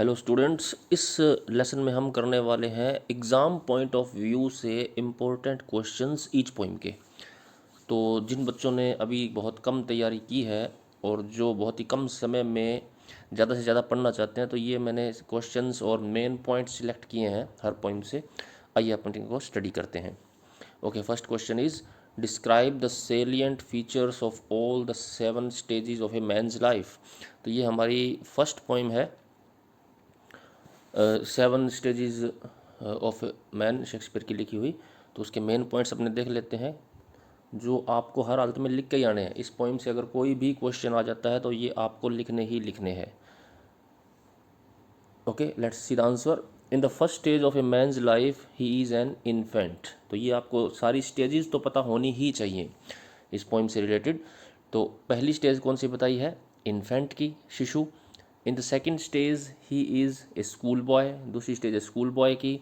Hello students, इस lesson में हम करने वाले हैं एग्ज़ाम पॉइंट ऑफ व्यू से इम्पोर्टेंट क्वेश्चंस ईच पोइम के। तो जिन बच्चों ने अभी बहुत कम तैयारी की है और जो बहुत ही कम समय में ज़्यादा से ज़्यादा पढ़ना चाहते हैं, तो ये मैंने क्वेश्चंस और मेन पॉइंट्स सिलेक्ट किए हैं हर पोइम से। आइए अपन इनको स्टडी करते हैं। Okay, first question is describe the salient features of all the 7 stages of a man's life. तो ये हमारी फर्स्ट पोइम है, 7 स्टेजेस ऑफ मैन, शेक्सपियर की लिखी हुई। तो उसके मेन पॉइंट्स अपने देख लेते हैं, जो आपको हर हालत में लिख के ही आने हैं। इस पोइम से अगर कोई भी क्वेश्चन आ जाता है तो ये आपको लिखने ही लिखने हैं। Okay, let's see the answer. In the first stage of a man's life he is an infant. तो ये आपको सारी स्टेजेस तो पता होनी ही चाहिए इस पोइम से रिलेटेड। तो पहली स्टेज कौन सी बताई है? इन्फेंट की, शिशु। In the second stage he is a school boy, दूसरी स्टेज है स्कूल बॉय की।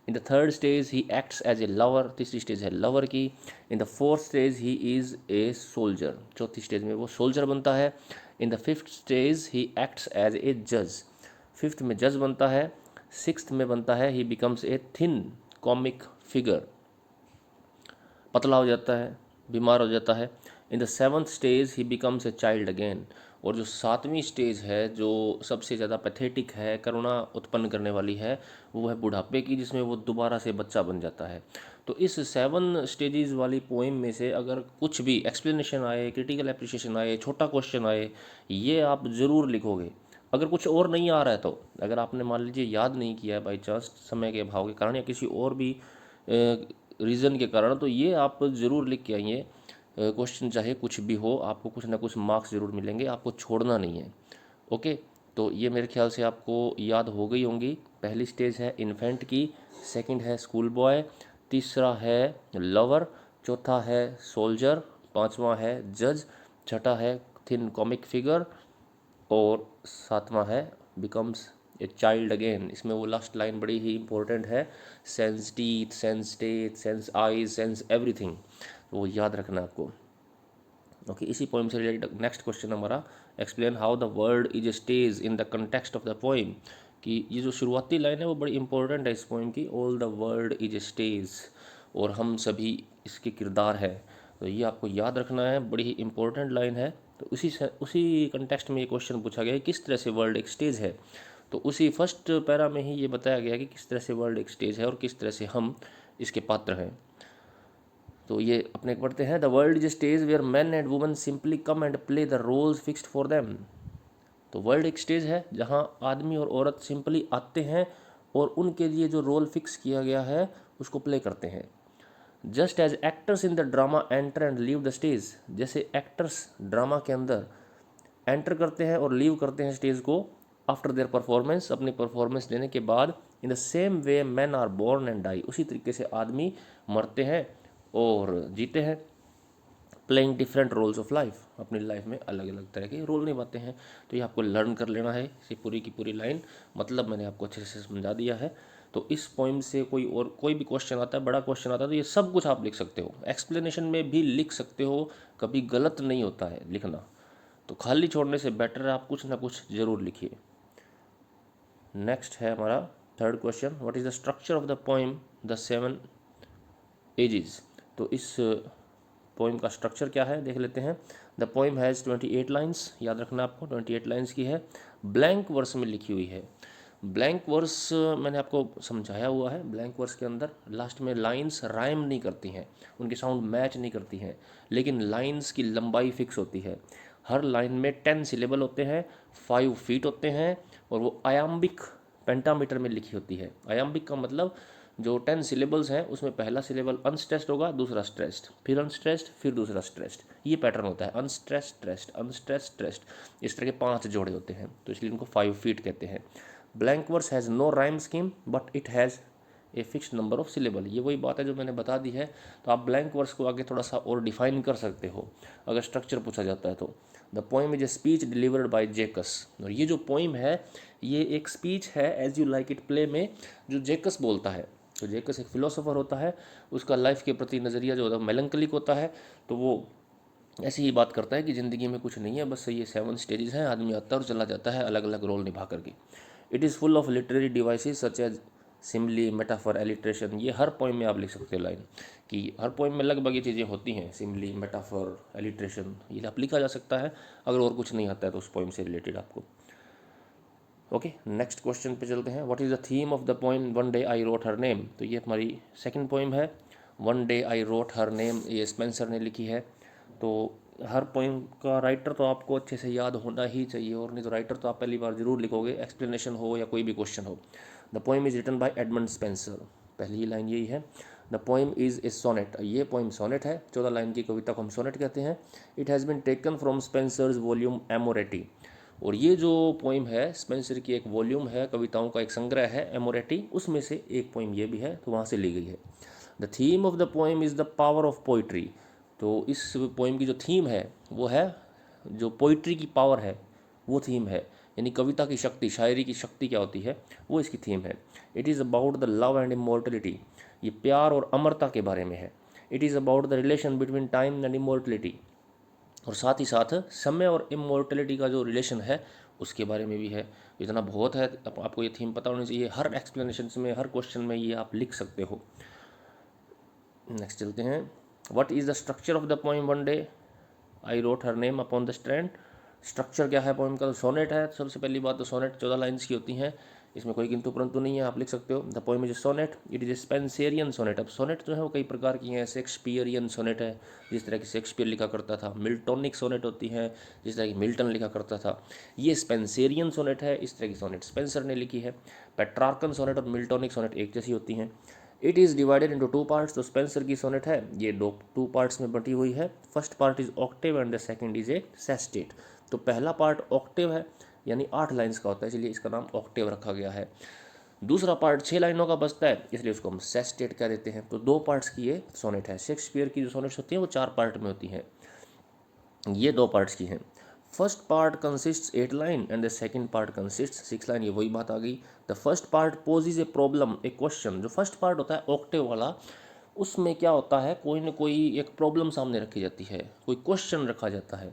In the third stage he acts as a lover, तीसरी स्टेज है लवर की। In the fourth stage he is a soldier, चौथी stage में वो soldier बनता है। In the fifth stage he acts as a जज, फिफ्थ में जज बनता है। सिक्स्थ में बनता है ही becomes a thin comic figure, पतला हो जाता है, बीमार हो जाता है। In the seventh stage he becomes a child again. और जो सातवीं स्टेज है, जो सबसे ज़्यादा पैथेटिक है, करुणा उत्पन्न करने वाली है, वो है बुढ़ापे की, जिसमें वो दोबारा से बच्चा बन जाता है। तो इस 7 स्टेजेस वाली पोइम में से अगर कुछ भी एक्सप्लेनेशन आए, क्रिटिकल एप्रिशिएशन आए, छोटा क्वेश्चन आए, ये आप ज़रूर लिखोगे। अगर कुछ और नहीं आ रहा है, तो अगर आपने मान लीजिए याद नहीं किया है बाई चांस समय के अभाव के कारण या किसी और भी रीज़न के कारण, तो ये आप ज़रूर लिख के आइए। क्वेश्चन चाहे कुछ भी हो, आपको कुछ ना कुछ मार्क्स ज़रूर मिलेंगे, आपको छोड़ना नहीं है। ओके, तो ये मेरे ख्याल से आपको याद हो गई होंगी। पहली स्टेज है इन्फेंट की, सेकंड है स्कूल बॉय, तीसरा है लवर, चौथा है सोल्जर, पांचवा है जज, छठा है थिन कॉमिक फिगर, और सातवां है बिकम्स ए चाइल्ड अगेन। इसमें वो लास्ट लाइन बड़ी ही इंपॉर्टेंट है, sense teeth, sense teeth, sense eyes, sense everything. वो याद रखना आपको। ओके, इसी पोइम से रिलेटेड नेक्स्ट क्वेश्चन हमारा, explain how the word is stage in the context of the poem. कि ये जो शुरुआती लाइन है वो बड़ी इंपॉर्टेंट है इस पोइम की, all the world is stage, और हम सभी इसके किरदार है। तो ये आपको याद रखना है, बड़ी ही इंपॉर्टेंट लाइन है। तो उसी कंटेक्स्ट में ये क्वेश्चन पूछा गया है, किस तरह से वर्ल्ड एक स्टेज है। तो उसी फर्स्ट पैरा में ही ये बताया गया कि किस तरह से वर्ल्ड एक स्टेज है और किस तरह से हम इसके पात्र हैं। तो ये अपने पढ़ते हैं, the world is stage where man and women simply come and play the roles fixed for them. तो वर्ल्ड एक स्टेज है जहाँ आदमी और औरत सिंपली आते हैं और उनके लिए जो रोल फिक्स किया गया है उसको प्ले करते हैं। Just as actors in the drama enter and leave the stage, जैसे एक्टर्स ड्रामा के अंदर एंटर करते हैं और लीव करते हैं स्टेज को आफ्टर देयर परफॉर्मेंस, अपनी परफॉर्मेंस देने के बाद। In the same way man are born and die, उसी तरीके से आदमी मरते हैं और जीते हैं। Playing different roles of life, अपनी लाइफ में अलग अलग तरह के रोल निभाते हैं। तो ये आपको लर्न कर लेना है, इसे पूरी की पूरी लाइन, मतलब मैंने आपको अच्छे से समझा दिया है। तो इस पोइम से कोई भी क्वेश्चन आता है, बड़ा क्वेश्चन आता है, तो ये सब कुछ आप लिख सकते हो, एक्सप्लेनेशन में भी लिख सकते हो, कभी गलत नहीं होता है लिखना। तो खाली छोड़ने से बेटर है आप कुछ ना कुछ ज़रूर लिखिए। नेक्स्ट है हमारा third question, what is the structure of the poem the 7 ages. तो इस पोइम का स्ट्रक्चर क्या है देख लेते हैं। द पोइम हैज़ 28 लाइन्स, याद रखना आपको 28 लाइन्स की है, ब्लैंक वर्स में लिखी हुई है। ब्लैंक वर्स मैंने आपको समझाया हुआ है। ब्लैंक वर्स के अंदर लास्ट में लाइंस राइम नहीं करती हैं, उनकी साउंड मैच नहीं करती हैं, लेकिन लाइंस की लंबाई फिक्स होती है। हर लाइन में 10 सिलेबल होते हैं, 5 फीट होते हैं, और वो आयाम्बिक पेंटामीटर में लिखी होती है। आयाम्बिक का मतलब जो 10 सिलेबल्स हैं उसमें पहला सिलेबल अनस्ट्रेस्ड होगा, दूसरा स्ट्रेस्ड, फिर अनस्ट्रेस्ड, फिर दूसरा स्ट्रेस्ड। ये पैटर्न होता है, अनस्ट्रेस्ड स्ट्रेस्ड अनस्ट्रेस्ड स्ट्रेस्ड, इस तरह के 5 जोड़े होते हैं, तो इसलिए इनको 5 फीट कहते हैं। Blank verse has no rhyme scheme but it has a fixed number of syllable. ये वही बात है जो मैंने बता दी है। तो आप ब्लैंक वर्स को आगे थोड़ा सा और डिफाइन कर सकते हो अगर स्ट्रक्चर पूछा जाता है तो। The poem is a speech delivered by Jaques, और ये जो पोइम है ये एक स्पीच है as you like it play में, जो जेकस बोलता है। तो जेकस एक फिलोसोफर होता है, उसका लाइफ के प्रति नज़रिया जो होता है मेलंकलिक होता है। तो वो ऐसी ही बात करता है कि ज़िंदगी में कुछ नहीं है, बस ये 7 स्टेजेस हैं, आदमी आता है और चला जाता है अलग अलग रोल निभा करके। It is full of literary devices such as simile, metaphor, alliteration. ये हर पोइम में आप लिख सकते हो लाइन कि हर पोइम में लगभग ये चीज़ें होती हैं, सिमली, मेटाफर, एलिट्रेशन, ये आप लिखा जा सकता है अगर और कुछ नहीं आता है तो उस पोइम से रिलेटेड आपको। ओके, नेक्स्ट क्वेश्चन पे चलते हैं। What is the theme of the poem one day I wrote her name. तो ये हमारी सेकंड पोइम है, one day I wrote her name, ये स्पेंसर ने लिखी है। तो हर पोइम का राइटर तो आपको अच्छे से याद होना ही चाहिए, और नहीं तो राइटर तो आप पहली बार जरूर लिखोगे, एक्सप्लेनेशन हो या कोई भी क्वेश्चन हो। The poem is written by Edmund Spenser, पहली ही लाइन यही है। The poem is a sonnet, ये पोइम सोनेट है, 14 लाइन की कविता को हम सोनेट कहते हैं। It has been taken from Spenser's volume Amoretti, और ये जो पोइम है स्पेंसर की एक वॉल्यूम है, कविताओं का एक संग्रह है एमोरेटी, उसमें से एक पोइम ये भी है, तो वहाँ से ली गई है। The theme of the poem is the power of poetry, तो इस पोइम की जो थीम है वो है जो पोइट्री की पावर है वो थीम है, यानी कविता की शक्ति, शायरी की शक्ति क्या होती है वो इसकी थीम है। It is about the love and immortality, ये प्यार और अमरता के बारे में है। It is about the relation between time and immortality, और साथ ही साथ समय और इमोर्टलिटी का जो रिलेशन है उसके बारे में भी है। इतना बहुत है, आपको ये थीम पता होनी चाहिए, हर एक्सप्लेनेशन में, हर क्वेश्चन में ये आप लिख सकते हो। नेक्स्ट चलते हैं। What is the structure of the poem one day I wrote her name upon the strand. Structure क्या है पोइम का, तो सोनेट है। सबसे पहली बात तो सोनेट 14 लाइन्स की होती हैं, इसमें कोई किंतु परंतु नहीं है, आप लिख सकते हो। The poem is sonnet, it is a Spenserian sonnet. अब सोनेट जो है वो कई प्रकार की हैं, शेक्सपियरियन सोनेट है जिस तरह की शेक्सपियर लिखा करता था, मिल्टोनिक सोनेट होती है जिस तरह की मिल्टन लिखा करता था, ये स्पेंसेरियन सोनेट है, इस तरह की सोनेट स्पेंसर ने लिखी है। पेट्रार्कन सोनेट और मिल्टोनिक सोनेट एक जैसी होती हैं। It is divided into 2 parts, तो स्पेंसर की सोनेट है ये टू पार्ट्स में बटी हुई है। First part is octave and the second is a sestet. तो पहला पार्ट ऑक्टेव है यानी 8 लाइन्स का होता है, इसलिए इसका नाम ऑक्टेव रखा गया है। दूसरा पार्ट 6 लाइनों का बचता है, इसलिए उसको हम सेस्टेट कह देते हैं। तो 2 पार्ट्स की ये सोनेट है। शेक्सपियर की जो सोनेट्स होती हैं वो 4 पार्ट में होती हैं, ये 2 पार्ट्स की हैं। First part consists 8 line and the second part consists 6 line, ये वही बात आ गई। The first part poses a problem, a question. जो फर्स्ट पार्ट होता है ऑक्टेव वाला, उसमें क्या होता है, कोई ना कोई एक प्रॉब्लम सामने रखी जाती है, कोई क्वेश्चन रखा जाता है,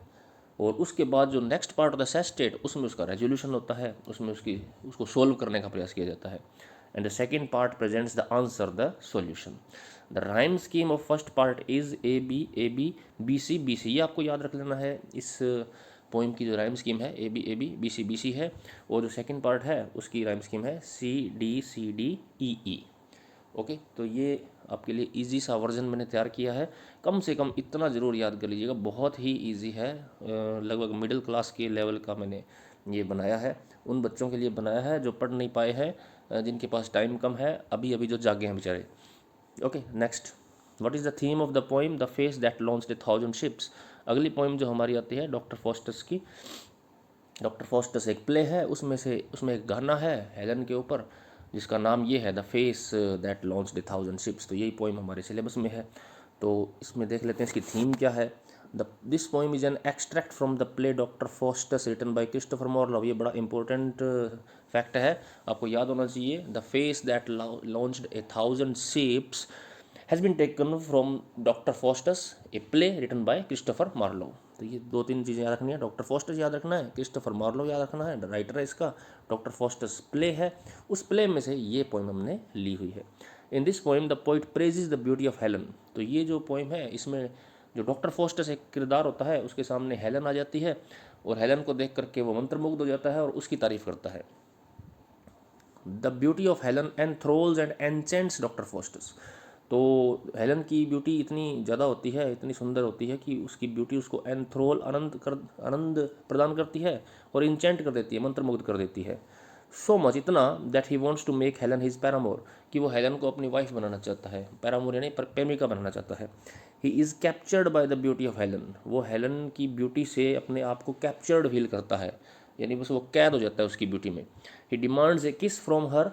और उसके बाद जो नेक्स्ट पार्ट होता है सेस्टेट, उसमें उसका रेजोल्यूशन होता है, उसमें उसको सोल्व करने का प्रयास किया जाता है। And the second part presents the answer, the solution. The rhyme scheme of first part is A B B C B C, ये आपको याद रख लेना है। इस पोइम की जो राइम स्कीम है ए बी सी है, और जो सेकंड पार्ट है उसकी राइम स्कीम है सी डी ई ई। ओके, तो ये आपके लिए इजी सा वर्जन मैंने तैयार किया है, कम से कम इतना ज़रूर याद कर लीजिएगा, बहुत ही इजी है। लगभग मिडिल क्लास के लेवल का मैंने ये बनाया है, उन बच्चों के लिए बनाया है जो पढ़ नहीं पाए हैं, जिनके पास टाइम कम है, अभी अभी जो जागे हैं बेचारे। Okay, next. What is the theme of the poem the face that launched 1000 ships. अगली पोइम जो हमारी आती है डॉक्टर फॉस्टस की। डॉक्टर फॉस्टस एक प्ले है, उसमें एक गाना है हेलन के ऊपर जिसका नाम ये है the face that launched 1000 ships. तो यही पोइम हमारे सिलेबस में है, तो इसमें देख लेते हैं इसकी थीम क्या है। This poem is an extract from the play Doctor Faustus written by Christopher Marlowe. ये बड़ा इंपॉर्टेंट फैक्ट है, आपको याद होना चाहिए। The face that launched 1000 ships has been taken from Doctor Faustus, a play written by Christopher Marlowe. तो ये 2-3 चीज़ें याद रखनी है, डॉक्टर फॉस्टस याद रखना है, क्रिस्टोफर मार्लोव याद रखना है, राइटर है इसका, डॉक्टर फॉस्टस प्ले है, उस प्ले में से ये पोइम हमने ली हुई है। In this poem the poet praises the beauty of Helen. तो ये जो पोइम है इसमें जो डॉक्टर फॉस्टस एक किरदार होता है उसके सामने हेलन आ जाती है, और हेलन को देख करके वो मंत्रमुग्ध हो जाता है और उसकी तारीफ करता है। The beauty of Helen enthrals and enchants Doctor Faustus. तो हेलन की ब्यूटी इतनी ज़्यादा होती है, इतनी सुंदर होती है कि उसकी ब्यूटी उसको एंथ्रोल आनंद प्रदान करती है और इंचेंट कर देती है, मंत्रमुग्ध कर देती है। सो मच, इतना that he wants to make Helen his paramour, कि वो हेलन को अपनी वाइफ बनाना चाहता है, पैरामोर यानी प्रेमिका बनाना चाहता है। He is captured by the beauty of Helen, वो हेलन की ब्यूटी से अपने आप को कैप्चर्ड फील करता है, यानी बस वो कैद हो जाता है उसकी ब्यूटी में। ही डिमांड्स ए किस from her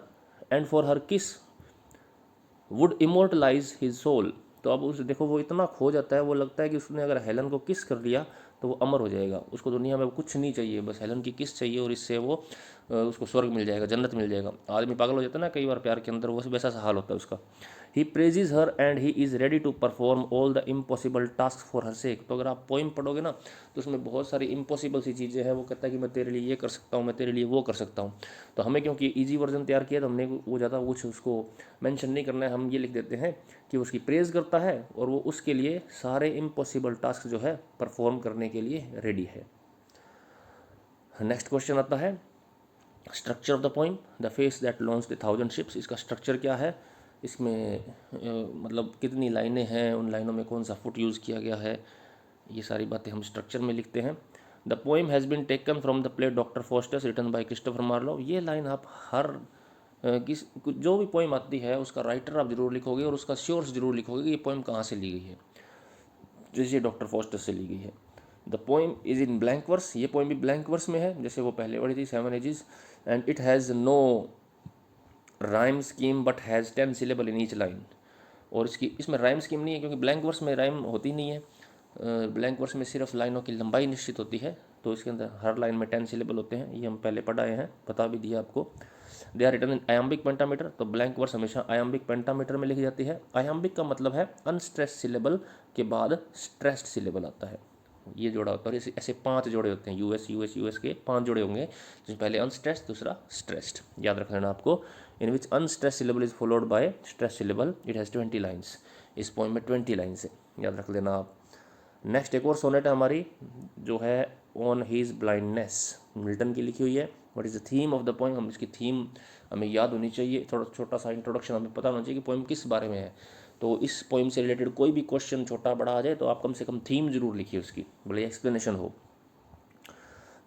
and for her किस वुड इमोर्टलाइज हिज सोल। तो अब उस देखो वो इतना खो जाता है, वो लगता है कि उसने अगर हेलन को किस कर लिया तो वो अमर हो जाएगा, उसको दुनिया में कुछ नहीं चाहिए, बस हेलन की किस चाहिए, और इससे वो उसको स्वर्ग मिल जाएगा, जन्नत मिल जाएगा। आदमी पागल हो जाता है ना कई बार प्यार के अंदर, वो वैसा सा हाल होता है उसका। He praises her and he is ready to perform all the impossible task for her sake. तो अगर आप पोइम पढ़ोगे ना तो उसमें बहुत सारी इम्पॉसिबल सी चीज़ें हैं, वो कहता है कि मैं तेरे लिए ये कर सकता हूँ, मैं तेरे लिए वो कर सकता हूँ। तो हमें क्योंकि ईजी वर्जन तैयार किया तो हमने वो ज़्यादा कुछ उसको मेंशन नहीं करना है, हम ये लिख देते हैं कि उसकी प्रेज़ करता है और वो उसके लिए सारे इम्पॉसिबल टास्क जो है परफॉर्म करने के लिए रेडी है। नेक्स्ट क्वेश्चन आता है structure of the poem, the face that launch the 1000 ships. इसका स्ट्रक्चर क्या है, इसमें मतलब कितनी लाइनें हैं, उन लाइनों में कौन सा फुट यूज़ किया गया है, ये सारी बातें हम स्ट्रक्चर में लिखते हैं। The poem has been taken from the play Doctor Faustus written by Christopher Marlowe. ये लाइन आप हर जो भी पोइम आती है उसका राइटर आप जरूर लिखोगे और उसका सोर्स जरूर लिखोगे कि ये पोइम कहाँ से ली गई है। जैसे डॉक्टर फॉस्टर से ली गई है। The poem is in blank verse, ये पोइम भी ब्लैंक वर्स में है जैसे वो पहले वाली थी 7 ages. And it has no rhyme scheme but has 10 syllable in each line. और इसमें राइम स्कीम नहीं है क्योंकि ब्लैंक वर्स में राइम होती नहीं है, ब्लैंक वर्स में सिर्फ लाइनों की लंबाई निश्चित होती है, तो इसके अंदर हर लाइन में 10 सिलेबल होते हैं, ये हम पहले पढ़ाए हैं, बता भी दिया आपको। They are written in iambic pentameter, तो ब्लैंक वर्स हमेशा आयम्बिक पेंटामीटर में लिखी जाती है। आयम्बिक का मतलब है अनस्ट्रेस्ड सिलेबल के बाद स्ट्रेस्ड सिलेबल आता है, ये जोड़ा होता है। ऐसे 5 जोड़े होते हैं, यूएस के 5 जोड़े होंगे, जिसमें पहले अनस्ट्रेस्ड, दूसरा स्ट्रेस्ड, याद रख लेना आपको। In which unstressed syllable is followed by stressed syllable, it has 20 lines. इस पोइम में 20 लाइन्स है, याद रख लेना आप। नेक्स्ट एक और सोनेट है हमारी जो है ऑन हीज ब्लाइंडनेस, मिल्टन की लिखी हुई है। What is the theme of the poem, हम इसकी थीम हमें याद होनी चाहिए, थोड़ा छोटा सा इंट्रोडक्शन हमें पता होना चाहिए कि पोइम किस बारे में है। तो इस पोइम से रिलेटेड कोई भी क्वेश्चन छोटा बड़ा आ जाए तो आप कम से कम थीम जरूर लिखिए उसकी, भले एक्सप्लेनेशन हो।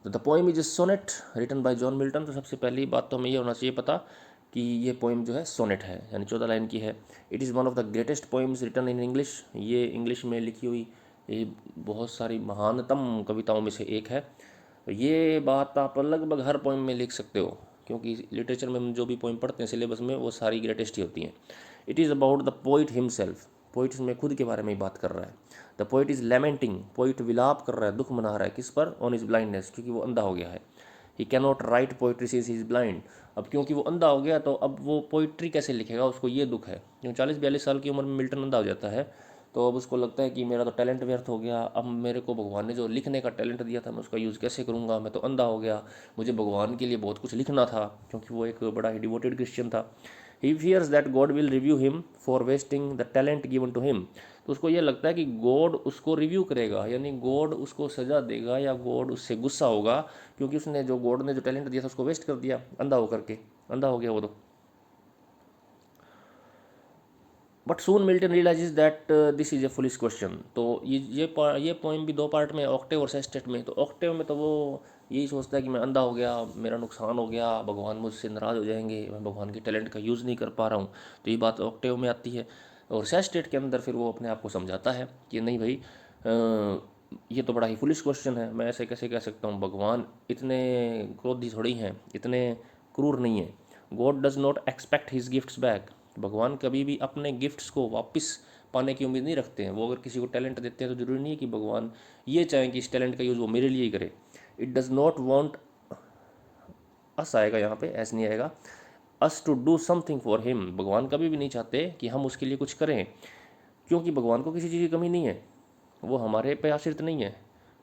तो the poem is a sonnet written by John Milton. तो सबसे पहली बात तो हमें ये होना चाहिए पता कि ये पोइम जो है सोनेट है, यानी 14 लाइन की है। It is one of the greatest poems written in English, ये इंग्लिश में लिखी हुई ये बहुत सारी महानतम कविताओं में से एक है। ये बात आप लगभग हर पोइम में लिख सकते हो क्योंकि लिटरेचर में हम जो भी पोइम पढ़ते हैं सिलेबस में वो सारी ग्रेटेस्ट ही होती हैं। It is about the poet himself, poet में खुद के बारे में ही बात कर रहा है। The poet is lamenting, poet विलाप कर रहा है, दुख मना रहा है, किस पर, ऑन इज ब्लाइंडनेस, क्योंकि वो अंधा हो गया है। He can not right poetry since he is blind, अब क्योंकि वो अंधा हो गया तो अब वो पोइट्री कैसे लिखेगा, उसको ये दुख है। क्यों 40-42 साल की उम्र में मिल्टन अंधा हो जाता है तो अब उसको लगता है कि मेरा तो टैलेंट व्यर्थ हो गया, अब मेरे को भगवान ने जो लिखने का टैलेंट दिया था मैं उसका यूज़ कैसे करूँगा, मैं तो अंधा हो गया, मुझे भगवान के लिए बहुत कुछ लिखना था, क्योंकि वो एक बड़ा ही डिवोटेड क्रिश्चियन था। He fears that God will review him for wasting the talent given to him, तो उसको ये लगता है कि गॉड उसको रिव्यू करेगा, यानी गॉड उसको सज़ा देगा या गॉड उससे गुस्सा होगा क्योंकि उसने जो गॉड ने जो टैलेंट दिया था उसको वेस्ट कर दिया, अंधा होकर के, अंधा हो गया वो तो। But soon Milton realizes that this is a foolish question. तो ये पोइम भी 2 पार्ट में, ऑक्टेव और सेस्टेट में। तो ऑक्टेव में तो वो यही सोचता है कि मैं अंधा हो गया, मेरा नुकसान हो गया, भगवान मुझसे नाराज़ हो जाएंगे, मैं भगवान के टैलेंट का यूज़ नहीं कर पा रहा हूँ, तो ये बात ऑक्टेव में आती है। और सेस्टेट के अंदर फिर वो अपने आप को समझाता है कि नहीं भाई ये तो बड़ा ही फुलिश क्वेश्चन है, मैं ऐसे कैसे कह सकता हूँ, भगवान इतने क्रोधी थोड़ी हैं, इतने क्रूर नहीं है। God does not expect his gifts back, भगवान कभी भी अपने गिफ्ट्स को वापस पाने की उम्मीद नहीं रखते हैं। वो अगर किसी को टैलेंट देते हैं तो ज़रूरी नहीं है कि भगवान ये चाहें कि इस टैलेंट का यूज़ वो मेरे लिए ही करे। It does not want us आएगा यहाँ पे, ऐसे नहीं आएगा, us to do something for him, भगवान कभी भी नहीं चाहते कि हम उसके लिए कुछ करें, क्योंकि भगवान को किसी चीज़ की कमी नहीं है, वो हमारे पे आश्रित नहीं है।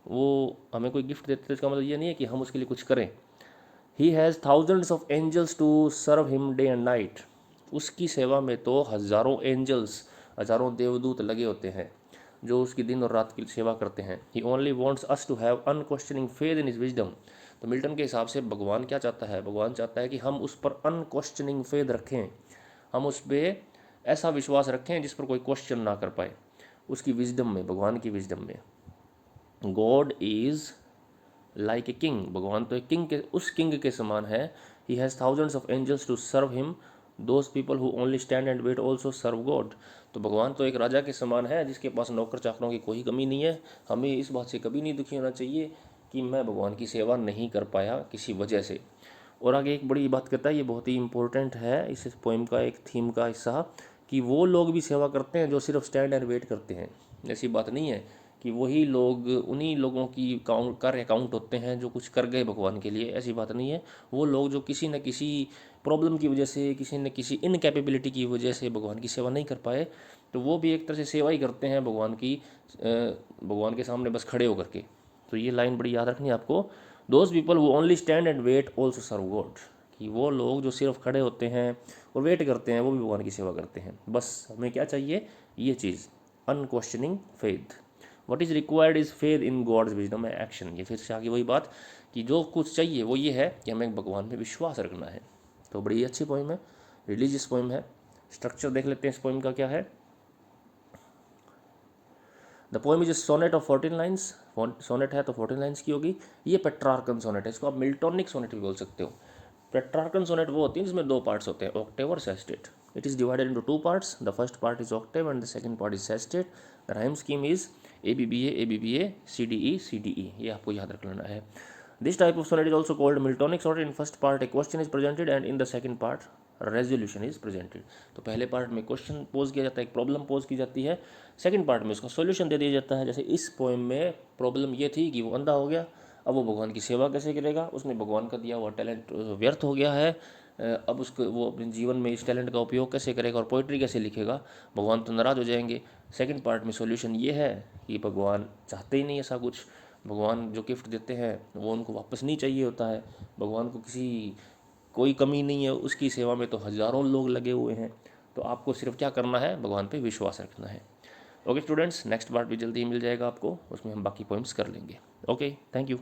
वो हमें कोई गिफ्ट देते तो इसका मतलब ये नहीं है कि हम उसके लिए कुछ करें। He has thousands of angels to serve him day and night, उसकी सेवा में तो हज़ारों एंजल्स, हज़ारों देवदूत लगे होते हैं जो उसकी दिन और रात की सेवा करते हैं। He only wants us to have unquestioning faith in his wisdom. तो मिल्टन के हिसाब से भगवान क्या चाहता है, भगवान चाहता है कि हम उस पर अनक्वेश्चनिंग फेथ रखें, हम उस पर ऐसा विश्वास रखें जिस पर कोई क्वेश्चन ना कर पाए, उसकी विजडम में, भगवान की विजडम में। God is like a king, भगवान तो एक किंग के, उस किंग के समान है। He has thousands of angels to serve him, those people who only stand and wait also serve God. तो भगवान तो एक राजा के समान है जिसके पास नौकर चाकरों की कोई कमी नहीं है। हमें इस बात से कभी नहीं दुखी होना चाहिए कि मैं भगवान की सेवा नहीं कर पाया किसी वजह से। और आगे एक बड़ी बात कहता है, ये बहुत ही इंपॉर्टेंट है इस पोइम का एक थीम का हिस्सा, कि वो लोग भी सेवा करते हैं जो सिर्फ स्टैंड एंड वेट करते हैं। ऐसी बात नहीं है कि वही लोग उन्हीं लोगों की कार्य काउंट होते हैं जो कुछ कर गए भगवान के लिए। ऐसी बात नहीं है। वो लोग जो किसी न किसी प्रॉब्लम की वजह से, किसी न किसी इनकैपेबिलिटी की वजह से भगवान की सेवा नहीं कर पाए, तो वो भी एक तरह से सेवा ही करते हैं भगवान की, भगवान के सामने बस खड़े होकर के। तो ये लाइन बड़ी याद रखनी है आपको। दोज पीपल वो only stand and wait also serve God, कि वो लोग जो सिर्फ खड़े होते हैं और वेट करते हैं वो भी भगवान की सेवा करते हैं। बस हमें क्या चाहिए, ये चीज़, unquestioning faith. What is required is faith in God's wisdom and action. ये फिर से आगे वही बात कि जो कुछ चाहिए वो ये है कि हमें भगवान में विश्वास रखना है। तो बड़ी अच्छी पोइम है, रिलीजियस पोइम है। स्ट्रक्चर देख लेते हैं इस पोइम का क्या है। The poem is a sonnet of 14 lines. Sonnet है तो 14 लाइन्स की होगी। ये पेट्रार्कन सोनेट है, इसको आप मिल्टोनिक सोनेट भी बोल सकते हो। पेट्रार्कन सोनेट वो होती है जिसमें दो पार्ट्स होते हैं, ऑक्टेव और sestet. It is divided into two parts. The first part is octave and the second part is sestet. The rhyme scheme is ABBA, CDE। ये आपको याद रख लेना है। This type of sonnet is also called Miltonic sonnet. In first part a question is presented and in the second part resolution is presented. तो पहले part में question pose किया जाता है, एक प्रॉब्लम पोज की जाती है। सेकंड पार्ट में उसका सॉल्यूशन दे दिया जाता है। जैसे इस पोएम में प्रॉब्लम ये थी कि वो अंधा हो गया, अब वो भगवान की सेवा कैसे करेगा, उसने भगवान का दिया हुआ टैलेंट व्यर्थ हो गया है। अब उसको वो अपने जीवन में इस टैलेंट का उपयोग कैसे करेगा और पोइट्री कैसे लिखेगा, भगवान तो नाराज़ हो जाएंगे। सेकंड पार्ट में सॉल्यूशन ये है कि भगवान चाहते ही नहीं ऐसा कुछ। भगवान जो गिफ्ट देते हैं वो उनको वापस नहीं चाहिए होता है। भगवान को कोई कमी नहीं है, उसकी सेवा में तो हज़ारों लोग लगे हुए हैं। तो आपको सिर्फ क्या करना है, भगवान पे विश्वास रखना है। ओके स्टूडेंट्स, नेक्स्ट पार्ट भी जल्दी ही मिल जाएगा आपको, उसमें हम बाकी पॉइंट्स कर लेंगे। Okay, thank you.